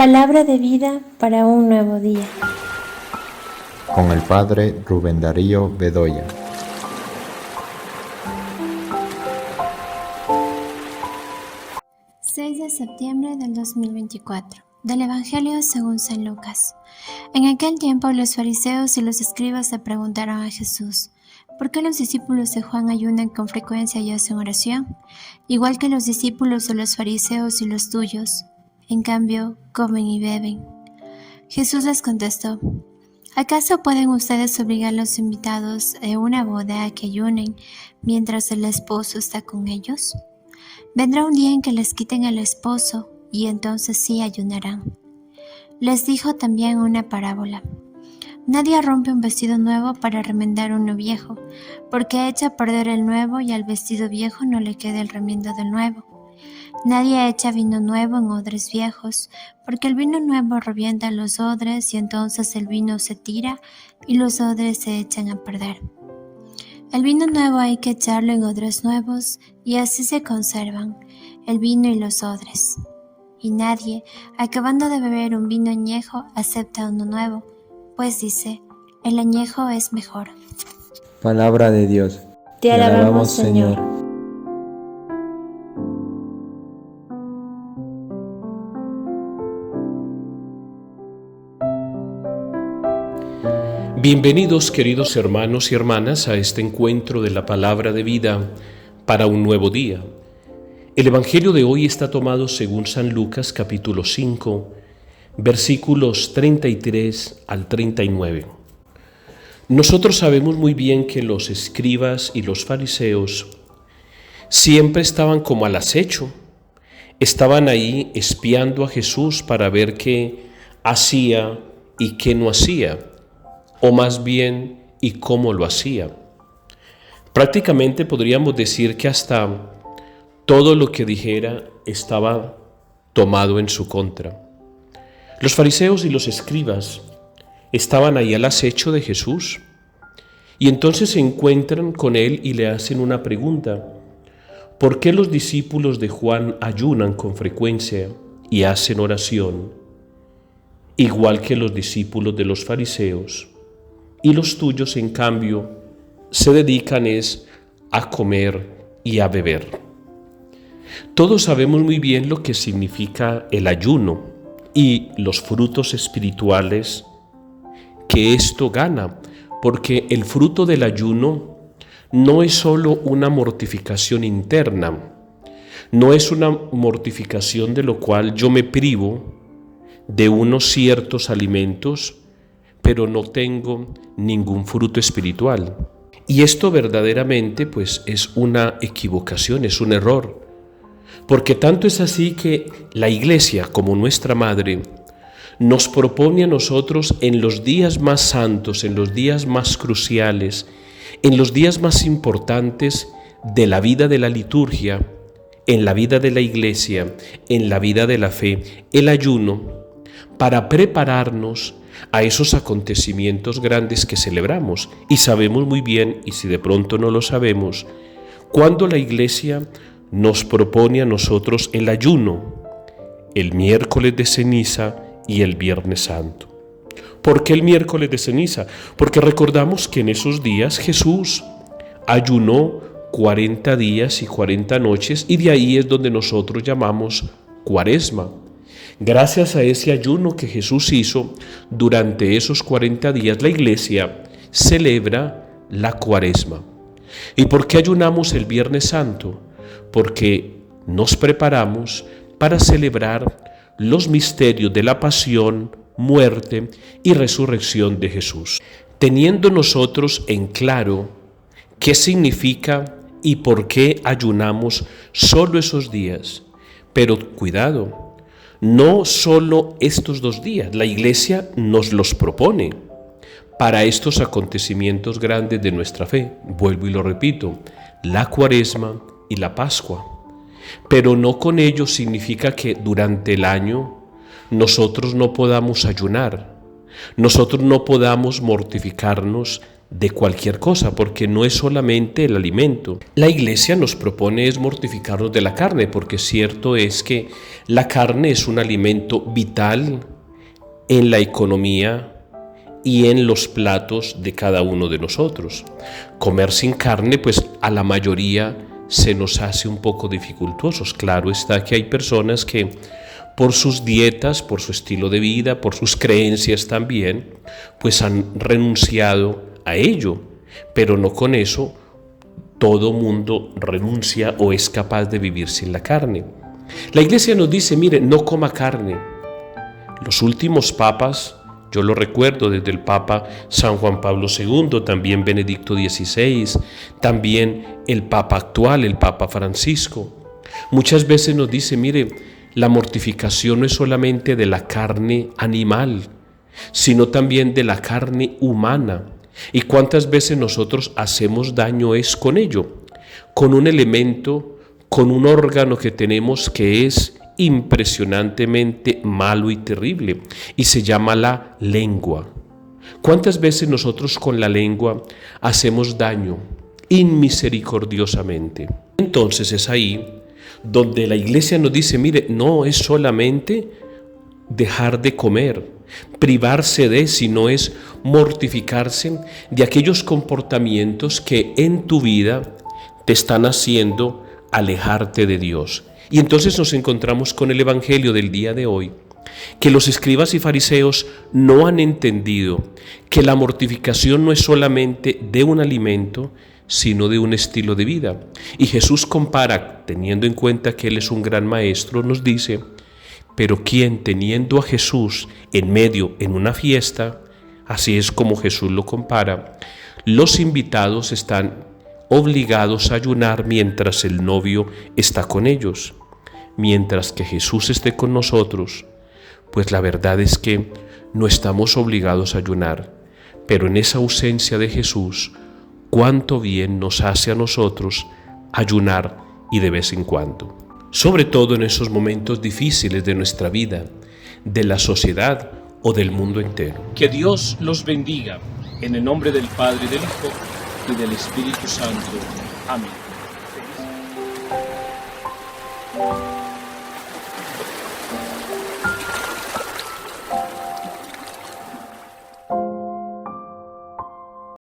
Palabra de vida para un nuevo día. Con el Padre Rubén Darío Bedoya. De septiembre del 2024, del Evangelio según San Lucas. En aquel tiempo los fariseos y los escribas le preguntaron a Jesús: ¿por qué los discípulos de Juan ayunan con frecuencia y hacen oración, igual que los discípulos de los fariseos y los tuyos? En cambio, comen y beben. Jesús les contestó: ¿acaso pueden ustedes obligar a los invitados de una boda a que ayunen mientras el esposo está con ellos? Vendrá un día en que les quiten al esposo, y entonces sí ayunarán. Les dijo también una parábola: nadie rompe un vestido nuevo para remendar uno viejo, porque echa a perder el nuevo y al vestido viejo no le queda el remiendo del nuevo. Nadie echa vino nuevo en odres viejos, porque el vino nuevo revienta los odres y entonces el vino se tira y los odres se echan a perder. El vino nuevo hay que echarlo en odres nuevos, y así se conservan el vino y los odres. Y nadie, acabando de beber un vino añejo, acepta uno nuevo, pues dice: el añejo es mejor. Palabra de Dios. Te alabamos, Señor. Bienvenidos, queridos hermanos y hermanas, a este encuentro de la palabra de vida para un nuevo día. El Evangelio de hoy está tomado según San Lucas capítulo 5, versículos 33 al 39. Nosotros sabemos muy bien que los escribas y los fariseos siempre estaban como al acecho. Estaban ahí espiando a Jesús para ver qué hacía y qué no hacía, o más bien, y cómo lo hacía. Prácticamente podríamos decir que hasta todo lo que dijera estaba tomado en su contra. Los fariseos y los escribas estaban ahí al acecho de Jesús, y entonces se encuentran con él y le hacen una pregunta: ¿por qué los discípulos de Juan ayunan con frecuencia y hacen oración, igual que los discípulos de los fariseos? Y los tuyos, en cambio, se dedican a comer y a beber. Todos sabemos muy bien lo que significa el ayuno y los frutos espirituales que esto gana, porque el fruto del ayuno no es solo una mortificación interna, no es una mortificación de lo cual yo me privo de unos ciertos alimentos, pero no tengo ningún fruto espiritual. Y esto verdaderamente pues es una equivocación, es un error, porque tanto es así que la Iglesia, como nuestra Madre, nos propone a nosotros en los días más santos, en los días más cruciales, en los días más importantes de la vida de la liturgia, en la vida de la Iglesia, en la vida de la fe, el ayuno, para prepararnos a esos acontecimientos grandes que celebramos. Y sabemos muy bien, y si de pronto no lo sabemos, cuando la Iglesia nos propone a nosotros el ayuno, el miércoles de ceniza y el viernes santo. ¿Por qué el miércoles de ceniza? Porque recordamos que en esos días Jesús ayunó 40 días y 40 noches, y de ahí es donde nosotros llamamos Cuaresma. Gracias a ese ayuno que Jesús hizo durante esos 40 días, la Iglesia celebra la Cuaresma. ¿Y por qué ayunamos el Viernes Santo? Porque nos preparamos para celebrar los misterios de la pasión, muerte y resurrección de Jesús, teniendo nosotros en claro qué significa y por qué ayunamos solo esos días. Pero cuidado, no solo estos 2 días, la Iglesia nos los propone para estos acontecimientos grandes de nuestra fe. Vuelvo y lo repito, la Cuaresma y la Pascua. Pero no con ello significa que durante el año nosotros no podamos ayunar, nosotros no podamos mortificarnos de cualquier cosa, porque no es solamente el alimento. La Iglesia nos propone es mortificarnos de la carne, porque cierto es que la carne es un alimento vital en la economía y en los platos de cada uno de nosotros. Comer sin carne, pues a la mayoría se nos hace un poco dificultosos. Claro está que hay personas que por sus dietas, por su estilo de vida, por sus creencias también, pues han renunciado a ello, pero no con eso todo mundo renuncia o es capaz de vivir sin la carne. La Iglesia nos dice, mire, no coma carne. Los últimos papas, yo lo recuerdo desde el Papa San Juan Pablo II, también Benedicto XVI, también el Papa actual, el Papa Francisco, muchas veces nos dice, mire, la mortificación no es solamente de la carne animal, sino también de la carne humana. ¿Y cuántas veces nosotros hacemos daño es con ello? Con un elemento, con un órgano que tenemos que es impresionantemente malo y terrible, y se llama la lengua. ¿Cuántas veces nosotros con la lengua hacemos daño inmisericordiosamente? Entonces es ahí donde la Iglesia nos dice, mire, no es solamente dejar de comer, privarse de, sino es mortificarse de aquellos comportamientos que en tu vida te están haciendo alejarte de Dios. Y entonces nos encontramos con el Evangelio del día de hoy, que los escribas y fariseos no han entendido que la mortificación no es solamente de un alimento, sino de un estilo de vida. Y Jesús compara, teniendo en cuenta que Él es un gran maestro, nos dice, pero quien teniendo a Jesús en medio en una fiesta, así es como Jesús lo compara, los invitados están obligados a ayunar mientras el novio está con ellos. Mientras que Jesús esté con nosotros, pues la verdad es que no estamos obligados a ayunar, pero en esa ausencia de Jesús, cuánto bien nos hace a nosotros ayunar y de vez en cuando. Sobre todo en esos momentos difíciles de nuestra vida, de la sociedad o del mundo entero. Que Dios los bendiga, en el nombre del Padre, del Hijo y del Espíritu Santo. Amén.